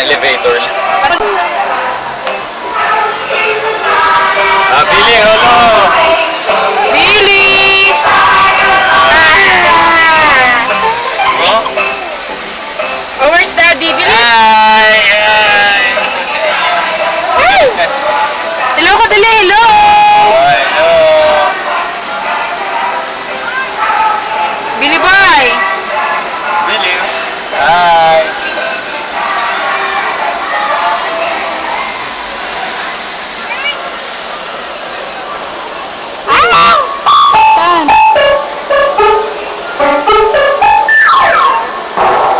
elevator. Billy, hello! Billy! Oh, where's Daddy? Billy? Hi! Hello ka, dali! Hello! Hello! Billy boy! Billy! Hi! Saan?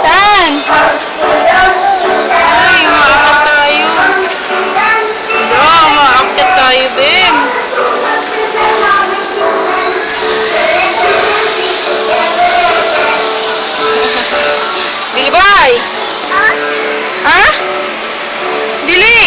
Saan? Ay, maakyat tayo. Wala, maakyat tayo, Bim. Billy boy! Ha? Billy!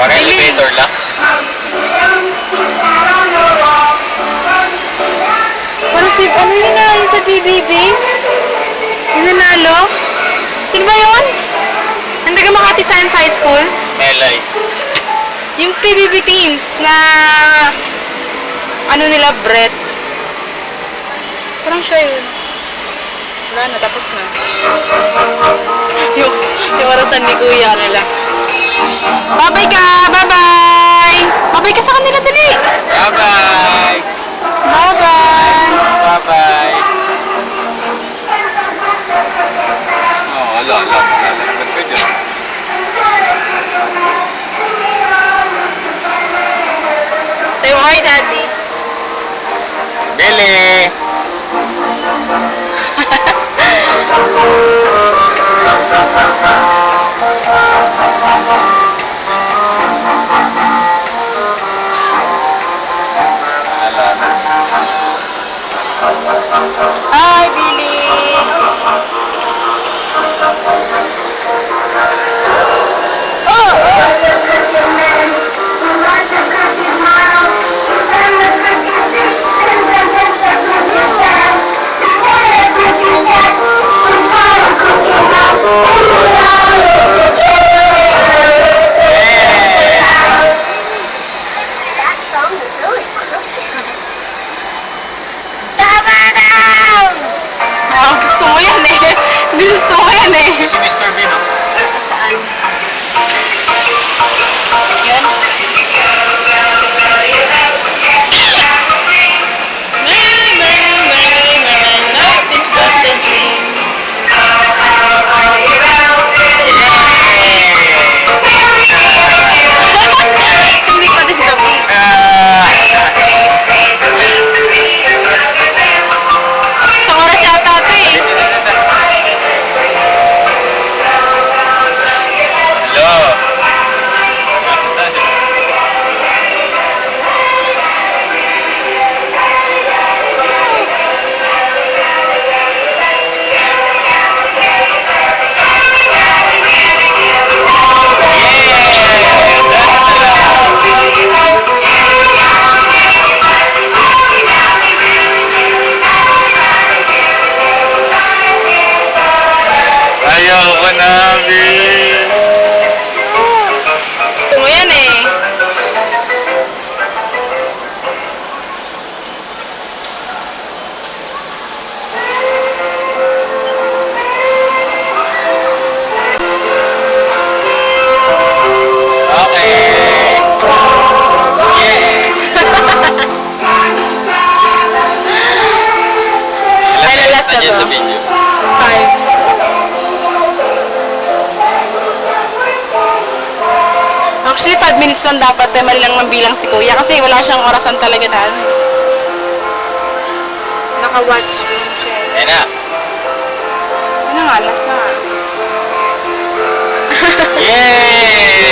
Parang elevator lang. Parang si, ano yun na, yung sa PBB? Yung nanalo? Sino ba yun? Hindi ka Makati Science High School? LI. Yung PBB teams na, ano nila, Brett. Parang siya yun. Wala na, tapos na. yung orasan ni Kuya, ano lang. Bye-bye ka! Bye-bye! Bye-bye ka sa kanila, dali! Bye-bye! Bye-bye! Bye-bye! Oh, wala. Malalagdag ka dyan. Say hi, Daddy. Billy! Hi, Billy! Gusto mo yan eh. Gusto mo yan eh. Si Mr. Bino. Saan? Yan. Life is but a dream. Hindi pa din tapos. Sa oras yata ito eh. Hello! Ayaw ko na, Bill! Gusto mo yan eh. Okay! Yeah! Ay, lalas na Nandiyan to. sa video. 5. Actually, 5 minutes lang dapat eh. Mali lang bilang si Kuya kasi wala siyang orasan talaga na ano. Naka-watch lang siya. Ayan na. Ano nga, last na nga. Yay!